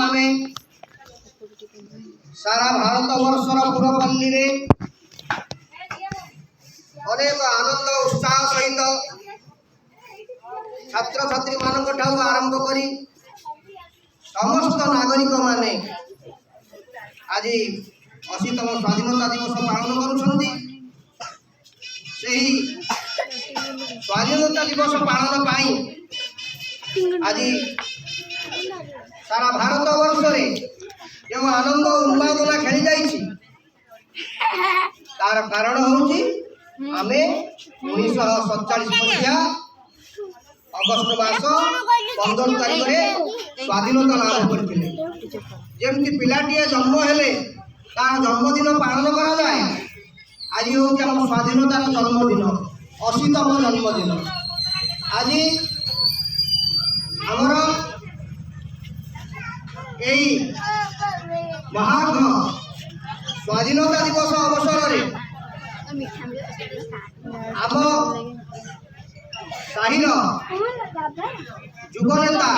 आमे सारा भारत वर्षर पुरपल्ली रे अनेक आनंद उत्साह सहित छात्र छात्री मानक ठाऊ आरंभ करी समस्त नागरिक माने आज 80तम स्वाधीनता दिवस पालन करुछंती। स्वाधीनता दिवस पालन पाई आज सारा भारत वर्ष रे जो आनंद उन्मादना खेली जाइछि तार कारण होउछि आमे 1947 मसीहा अगस्त मास 15 तारिख रे स्वाधीनता लाभ करथिले। जेमति पिलाटिए जन्म हेले तार जन्मदिन पालन करा जाए आज होउछि हम स्वाधीनतार जन्मदिन 80तम जन्मदिन। आज आमर यही महान स्वाधीनता दिवस अवसर रे आम साहिर युग नेता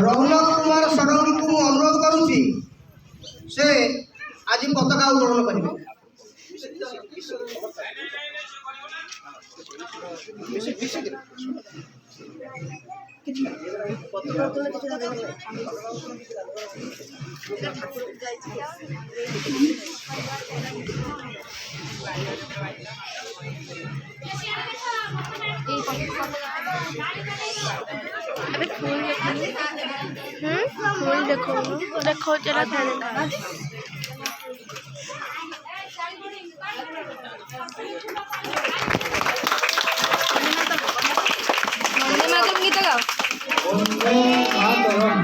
रौनक कुमार षडंगी को अनुरोध करुछि से आज पताका उत्तोलन करेंगे। अबे फूल देखो देखो जरा वंदे मातरम गीत गाओ। वंदे मातरम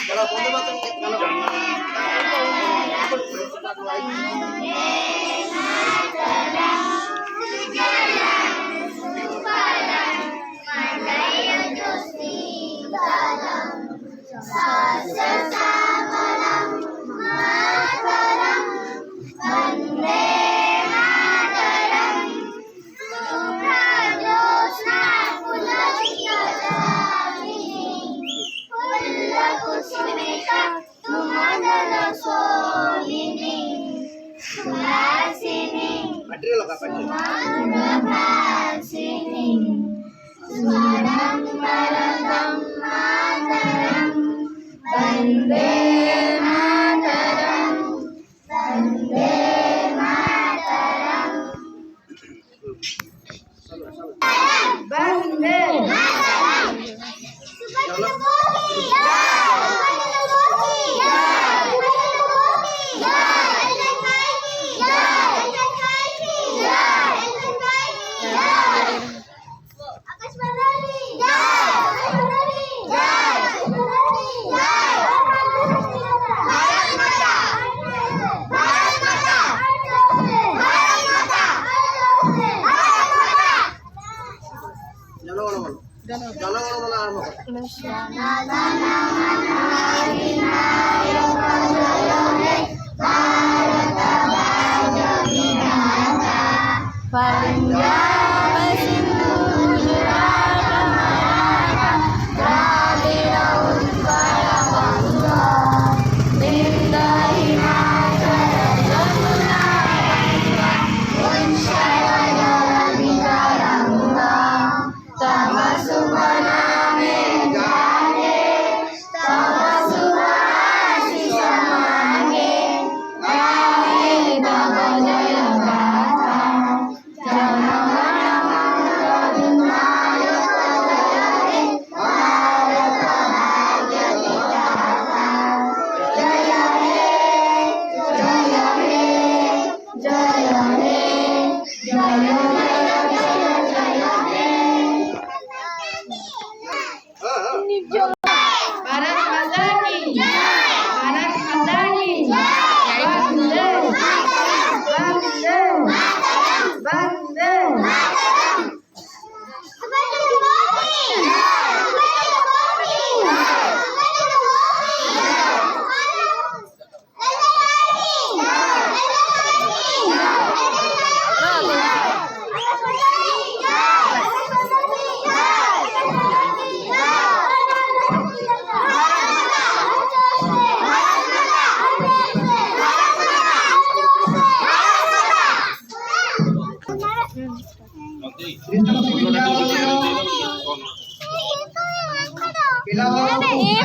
चलो वंदे मातरम गीत गाओ।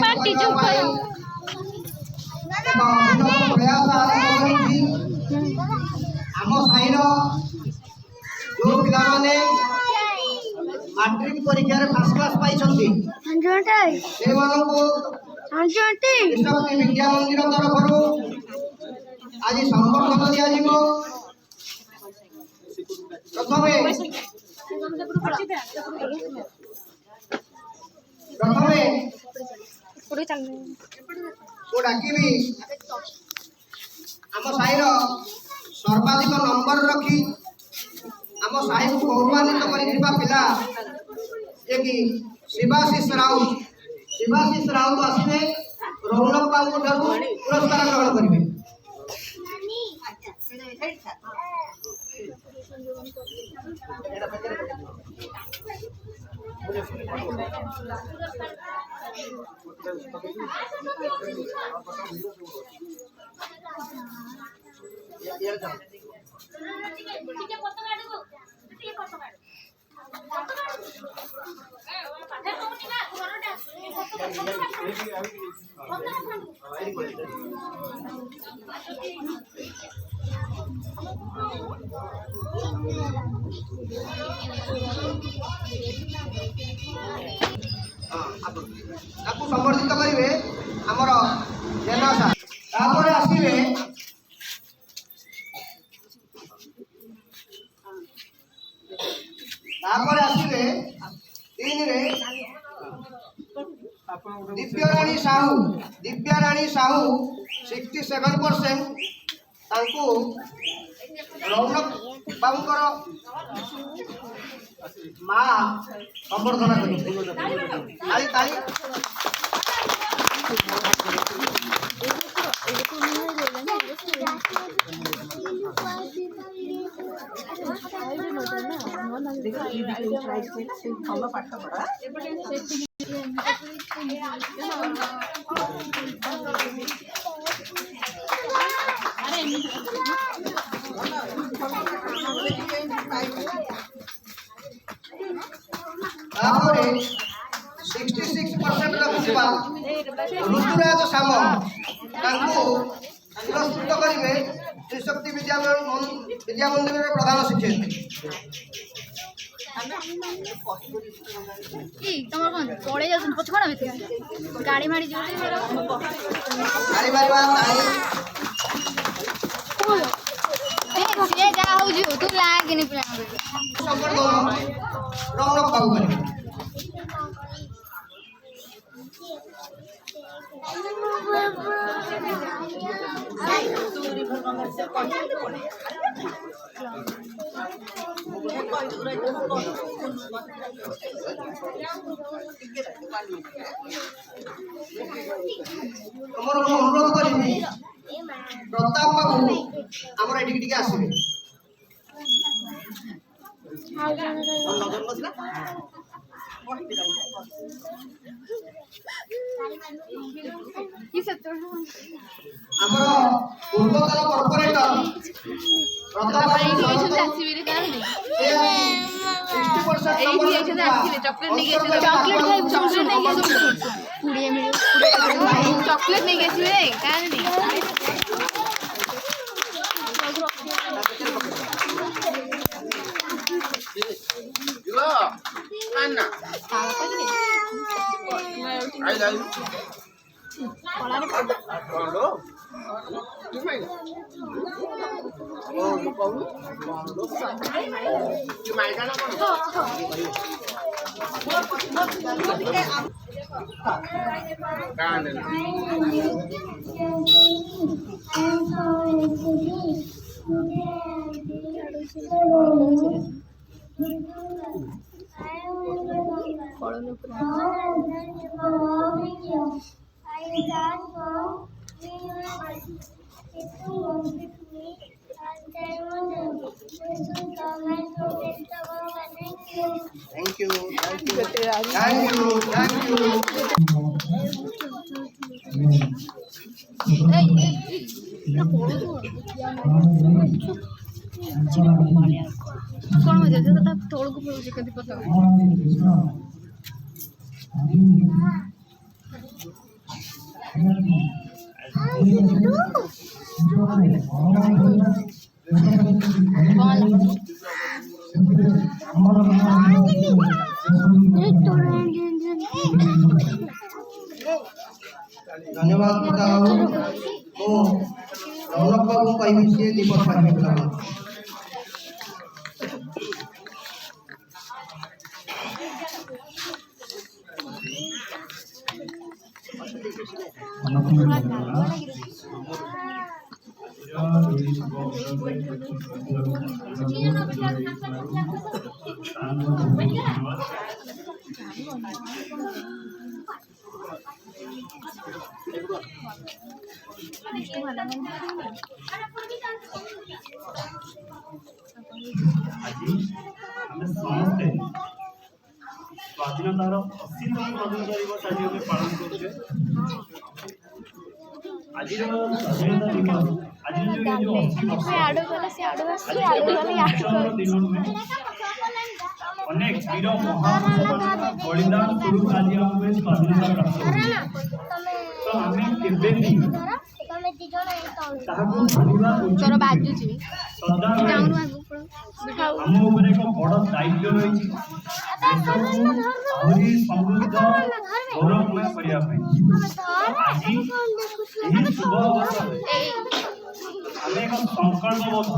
पार्टी चुप करो। प्रयास आरंभ आम साईर जो पिलाने मैट्रिक परीक्षा फर्स्ट क्लास पाई विद्या मंदिर तरफ आज संबर्धना दिज्व प्रथमे को डाकिबी आम साईर सर्वाधिक नंबर रखी आम साई को गौरवान्वित पिला जे कि शिवाशीष राउत आसवे रौनक बाबू ठार पुरस्कार ग्रहण करेंगे। संबर्धित करेंगे आमर जेना सार आसवे आसवे तीन रे दिव्याराणी साहू 67% रौनक बाबूकर माँ संबर्धना करें। तापर 66% रखिबा ऋतुराज साम तांको पुरस्कृत करेंगे त्रिशक्ति विद्या मंदिर प्रधान शिक्षक। तुम कौन पड़े जाओ पछ कौन गाड़ी मारी जो गाड़ी मारवा सी जा हो तू लागनी पिला रौनक बाबू करेंगे। अनुरोध करी प्रताप बाबू आमर ये आसवे पूर्वतन कॉर्पोरेटर प्रताप चॉकलेट नहीं Thank you. कौन हो जाए तो तोड़ को पड़ोसी कभी पता धन्यवाद पिता बाबू तो रौनक बाबू कही से दीपक पाइबे पिलामान स्वाधीनतार 80तम स्वतंत्र दिवस आज आम पालन करुचे आज स्वाधीनता दिवस आज जो 80 दिन अनेक वीर महापुरुष बलिदान स्वरूप आज आम स्वाधीनता प्राप्त तो आम केवे आम ऊपर एक बड़ दायित्व रही आहरी समृद्ध गौरवमय करने आज यही शुभ अवसर आम एक संकल्पबद्ध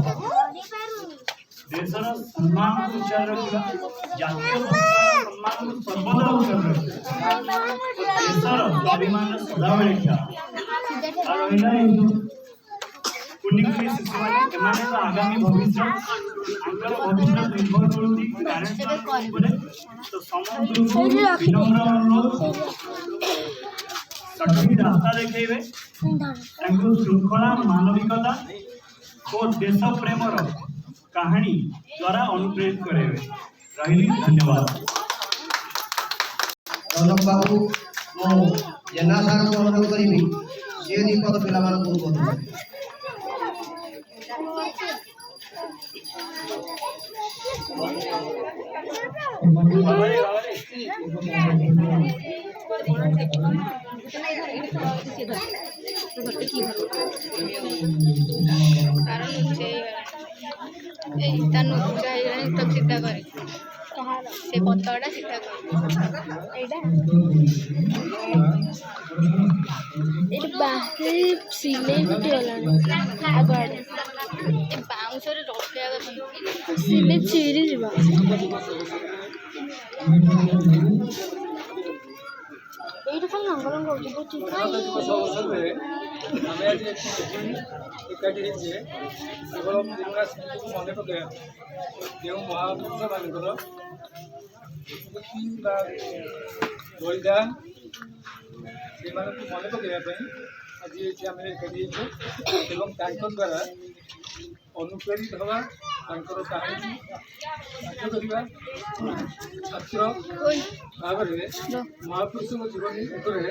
देशर सम्मान उच्चार रखा जातीय सम्मान सर्वदा उच्चार रखा देशर स्वाभिमान सदाबले रहा कुनिकुनी शिशु मैंने तो आगामी भविष्य आंकर भविष्य निर्भर करती तो समस्त विनम्र अनुरोध सठिक रास्ता देखेबे श्रृंखला मानविकता और देश प्रेमर कहानी द्वारा अनुप्रेरित करेबे रही धन्यवाद रौनक बाबू मो जेना सार को अनुरोध करी से दीपक पिला मान को बोल सीधा करे से पतड़ा सीधा कर बाहर सिले आगड़े बाउंस रखा सिले चिरी जा এইটা খালি নাঙ্গলন করছি বুঝছি অবসরে আমি আজ একাଠି ହେଇଛେ କେବଳ ପୁରୁଣା ସ୍ମୃତିକୁ ମନେ ପକାଇବା ଯେଉଁ ମହାପୁରୁଷମାନଙ୍କର ସ୍ମୃତି ବା ବଳିଦାନ ସେମାନଙ୍କୁ ମନେ ପକାଇବା ପାଇଁ ଆଜି ଏଠି ଆମେ ଏକାଠି ହେଇଛେ ଏବଂ ତାଙ୍କ ଦ୍ୱାରା ଅନୁପ୍ରେରିତ ହେବା ତାଙ୍କର କାହାଣୀ ପାଠ କରିବା ଛାତ୍ର ଭାବରେ ମହାପୁରୁଷଙ୍କ ଜୀବନୀ ଉପରେ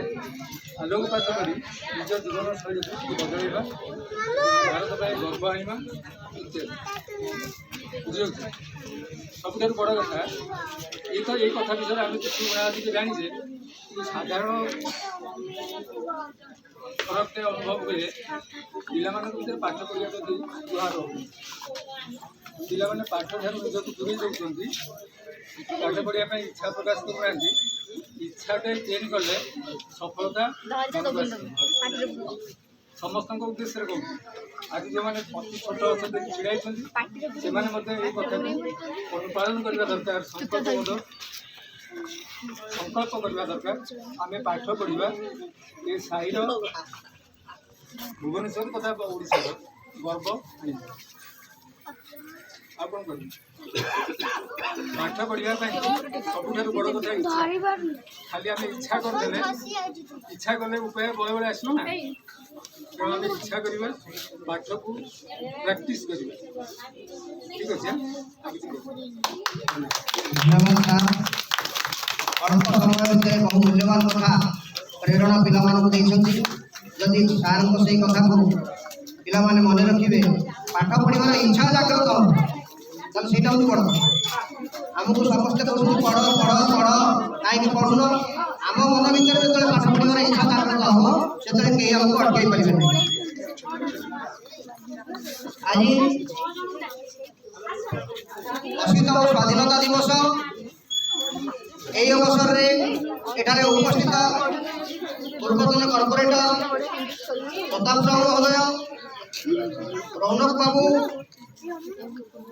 ଆଲୋକପାତ କରି ନିଜ ଜୀବନ ଶୈଳୀକୁ ବଦଳାଇବା ଭାରତ ପାଇଁ ଗର୍ବ ଆଣିବା ଇତ୍ୟାଦି ବୁଝିଯାଉଛି ସବୁଠାରୁ ବଡ଼ କଥା ଏଇ କଥା ବିଷୟରେ ଆମେ ଟିକେ ଜାଣିଛେ ସାଧାରଣ ଫରକଟେ ଅନୁଭବ ହୁଏ ପିଲାମାନଙ୍କ ଭିତରେ ପାଠ ପଢ଼ିବା ପ୍ରତି ଜୁହାର ରହୁନି ପିଲାମାନେ ପାଠ ଠାରୁ ନିଜକୁ ଦୂରେଇ ଦେଉଛନ୍ତି ପାଠ ପଢ଼ିବା ପାଇଁ ଇଚ୍ଛା ପ୍ରକାଶ କରୁନାହାନ୍ତି ଇଚ୍ଛାଟେ ତିଆରି କଲେ ସଫଳତା ସମସ୍ତଙ୍କ ଉଦ୍ଦେଶ୍ୟରେ କହୁଛି ଆଜି ଯେଉଁମାନେ ଅତି ଛୋଟ ଅଛନ୍ତି ଛିଡ଼ା ହେଇଛନ୍ତି ସେମାନେ ମଧ୍ୟ ଏଇ କଥାକୁ ଅନୁପାଳନ କରିବା ଦରକାର ସଂକଳ୍ପ କରିବା ଦରକାର ଆମେ ପାଠ ପଢ଼ିବା ଏ ସାହିର ଭୁବନେଶ୍ୱର ତଥା ଓଡ଼ିଶାର ଗର୍ବ ଆଣିବା ଆଉ କ'ଣ କରିବି ପାଠ ପଢ଼ିବା ପାଇଁ ସବୁଠାରୁ ବଡ଼ କଥା ଇଚ୍ଛା ଖାଲି ଆମେ ଇଚ୍ଛା କରିଦେଲେ ଇଚ୍ଛା କଲେ ଉପାୟ ବେଳେ ବେଳେ ଆସିବ ନା ତେଣୁ ଆମେ ଇଚ୍ଛା କରିବା ପାଠକୁ ପ୍ରାକ୍ଟିସ୍ କରିବା ଠିକ୍ ଅଛି धन्यवाद सार अल्प समय भितर बहु मूल्यवान कथा प्रेरणा पिलाମାନଙ୍କୁ ଦେଇଛନ୍ତି ଯଦି ସାରଙ୍କ ସେଇ କଥାକୁ ପିଲାମାନେ ମନେ ରଖିବେ ପାଠ ପଢ଼ିବାର ଇଚ୍ଛା ଜାଗ୍ରତ ହେବ ତାହେଲେ ସେଇଟା ହେଉଛି ବଡ଼ କଥା ଆମକୁ ସମସ୍ତେ କହୁଛନ୍ତି ପଢ଼ ପଢ଼ ପଢ଼ କାହିଁକି ପଢ଼ୁନ ଆମ ମନ ଭିତରେ ଯେତେବେଳେ ପାଠ ପଢ଼ିବାର ଇଚ୍ଛା ଜାଗ୍ରତ ହେବ ସେତେବେଳେ କେହି ଆମକୁ ଅଟକେଇ ପାରିବେନି। ଆଜି 80ତମ ସ୍ୱାଧୀନତା ଦିବସ। এই অবসরে এখানে উপস্থিত পূর্বতন কর্পোরেটর প্রতাপ সাহু মহোদয়, রৌনক বাবু,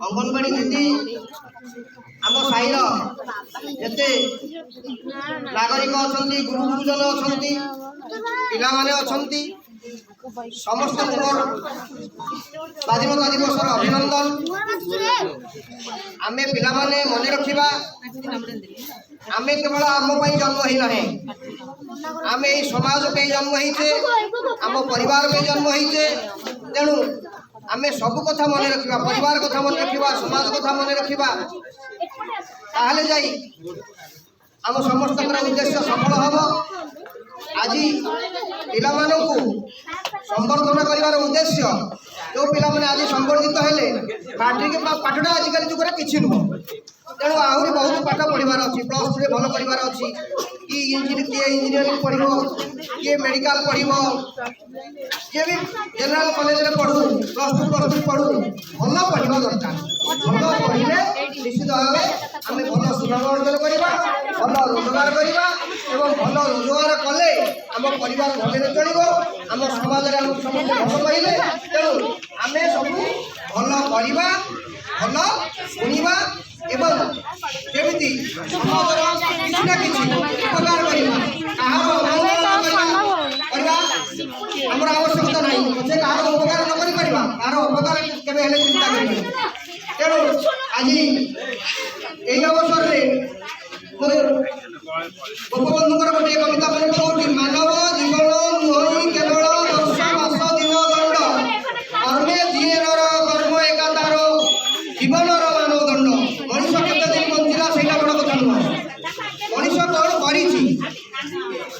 অঙ্গনবাড়ি দিদি, ଆମ ସାହିର ଯେତେ ନାଗରିକ ଅଛନ୍ତି, ଗୁରୁ ଗୁରୁଜନ ଅଛନ୍ତି, ପିଲାମାନେ ଅଛନ୍ତି, ସମସ୍ତଙ୍କୁ ମୋର ସ୍ୱାଧୀନତା ଦିବସର ଅଭିନନ୍ଦନ। ଆମେ ପିଲାମାନେ ମନେ ରଖିବା, ଆମେ କେବଳ ଆମ ପାଇଁ ଜନ୍ମ ହେଇନାହେଁ, ଆମେ ଏଇ ସମାଜ ପାଇଁ ଜନ୍ମ ହେଇଛେ, ଆମ ପରିବାର ପାଇଁ ଜନ୍ମ ହେଇଛେ। ତେଣୁ ଆମେ ସବୁ କଥା ମନେ ରଖିବା, ପରିବାର କଥା ମନେ ରଖିବା, ସମାଜ କଥା ମନେ ରଖିବା, ତାହେଲେ ଯାଇ ଆମ ସମସ୍ତଙ୍କର ଉଦ୍ଦେଶ୍ୟ ସଫଳ ହେବ। ଆଜି ପିଲାମାନଙ୍କୁ ସମ୍ବର୍ଦ୍ଧନା କରିବାର ଉଦ୍ଦେଶ୍ୟ, ଯେଉଁ ପିଲାମାନେ ଆଜି ସମ୍ବର୍ଦ୍ଧିତ ହେଲେ, ମାଟ୍ରିକ ପାଠଟା ଆଜିକାଲି ଯୁଗରେ କିଛି ନୁହଁ। ତେଣୁ ଆହୁରି ବହୁତ ପାଠ ପଢ଼ିବାର ଅଛି, +2ରେ ଭଲ କରିବାର ଅଛି, କିଏ ଇଞ୍ଜିନିୟରିଂ ପଢ଼ିବ, କିଏ ମେଡ଼ିକାଲ ପଢ଼ିବ, କିଏ ବି ଜେନେରାଲ କଲେଜରେ ପଢ଼ୁ, +2 ପଢ଼ୁ, ଭଲ ପଢ଼ିବା ଦରକାର। ଭଲ ପଢ଼ିଲେ ନିଶ୍ଚିତ ଭାବେ ଆମେ ଭଲ ସୁନାମ ଅର୍ଜନ କରିବା, ଭଲ ରୋଜଗାର କରିବା ଏବଂ ଭଲ ରୋଜଗାର କଲେ ଆମ ପରିବାର ଭଲରେ ଚଳିବ, ଆମ ସମାଜରେ ଆମକୁ ସମସ୍ତେ ଭଲ ପାଇଲେ। ତେଣୁ ଆମେ ସବୁ ଭଲ କରିବା, ଭଲ ଶୁଣିବା ଏବଂ ଯେମିତି ସମାଜର କିଛି ନା କିଛି ଉପକାର କରିବା, କାହାର ଅବହେଳା କରିବା ଆମର ଆବଶ୍ୟକତା ନାହିଁ। ପଛେ କାହାର ଉପକାର ନ କରିପାରିବା, କାହାର ଅପକାର କେବେ ହେଲେ ଚିନ୍ତା କରିବେ। ତେଣୁ ଆଜି ଏହି ଅବସରରେ ଗୋପବନ୍ଧୁଙ୍କର ଗୋଟିଏ କବିତା ମନେ ପକାଉଛି, ମାନବ ଜୀବନ ନୁହଁ କେବଳ ବର୍ଷ ମାସ ଦିନ ଦଣ୍ଡ, କର୍ମେ ଯିଏ ନର କର୍ମ ଏକା ତାର ଜୀବନର ମାନଦଣ୍ଡ। ମଣିଷ କେତେ ଦିନ ବଞ୍ଚିଲା ସେଇଟା ବଡ଼ କଥା ନୁହଁ, ମଣିଷ କ'ଣ କରିଛି,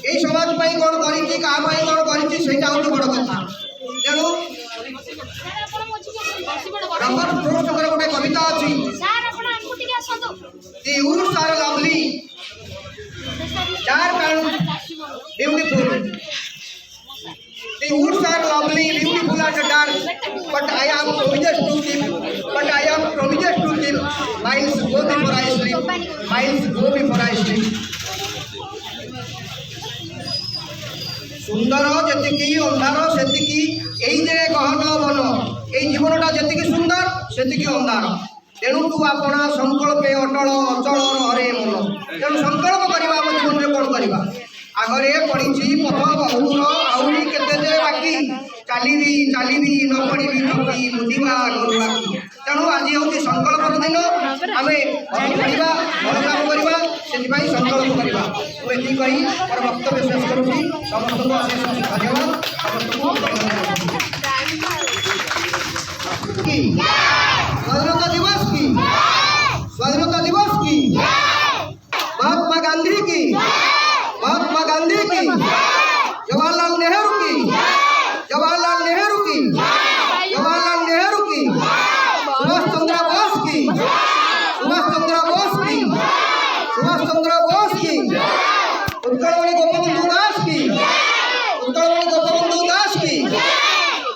এই সমাজ ପାଇଁ କ'ଣ କରିଛି, କାହା ପାଇଁ କ'ଣ କରିଛି, ସେଇଟା ହେଉଛି ବଡ଼ କଥା। ତେଣୁ ରବର୍ଟ ବ୍ରୁକ୍ସଙ୍କର ଗୋଟେ କବିତା ଅଛି, The woods are lovely, dark and beautiful. The woods are lovely, beautiful and dark, but I am promised to keep miles go before I sleep, miles go before I sleep. সুন্দর যেতিকি অন্ধার সেতিকি, এই যে গহন বন, এই জীবনটা যেতিকি সুন্দর সেতিকি অন্ধার। তেণু তু আপনা সংকল্পে অটল অচল হরে মন। তেণু সংকল্প করা ଆମ ଜୀବନରେ କ'ଣ କରିବା, ଆଗରେ ପଡ଼ିଛି ପଥ ବହୁଦୂର, ଆହୁରି କେତେ ଯେ ବାକି, ଚାଲିବି ଚାଲିବି ନ ପଡ଼ିବି ଥକି, ବୁଝିବା ଘରୁ ବାକି। ତେଣୁ ଆଜି ହେଉଛି ସଂକଳ୍ପର ଦିନ, ଆମେ ଭଲ କରିବା, ଭଲ କାମ କରିବା, ସେଥିପାଇଁ ସଂକଳ୍ପ କରିବା। ମୁଁ ଏତିକି କହି ମୋର ବକ୍ତବ୍ୟ ଶେଷ କରୁଛି। ସମସ୍ତଙ୍କୁ ଅଶେଷ ଧନ୍ୟବାଦ। ସମସ୍ତଙ୍କୁ কি স্বাধীনতা দিবস কি, স্বাধীনতা দিবস কি, মহাত্মা গান্ধী কি, মহাত্মা গান্ধী কি, জওয়াহরলাল নেহরু কি, জওয়াহরলাল নেহরু কি, জওয়াহরলাল নেহরু কি, সুভাষচন্দ্র বোস কি, সুভাষচন্দ্র বোস কি, সুভাষচন্দ্র বোস কি, উৎকলমণি গোপবন্ধু দাস কি, উৎকলমণি গোপবন্ধু দাস কি,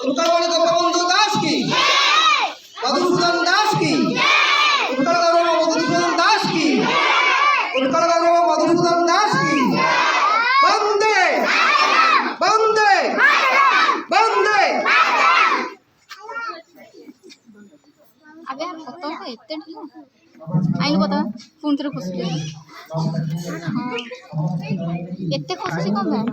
উৎকলমণি গোপবন্ধু দাস কি, মধুসূদন দাস কি, উৎকল গৌরব মধুসূদন দাস কি, উৎকল গৌরব মধুসূদন দাস কি, বন্দে বন্দে বন্দে। ଆବେ ଫଟୋ ଏତେ ଠିକ ଆଇଲୁ କଥା ପୁଣି ଥରେ ଖସୁଛି, ଏତେ ଖସୁଛି କ'ଣ ପାଇଁ?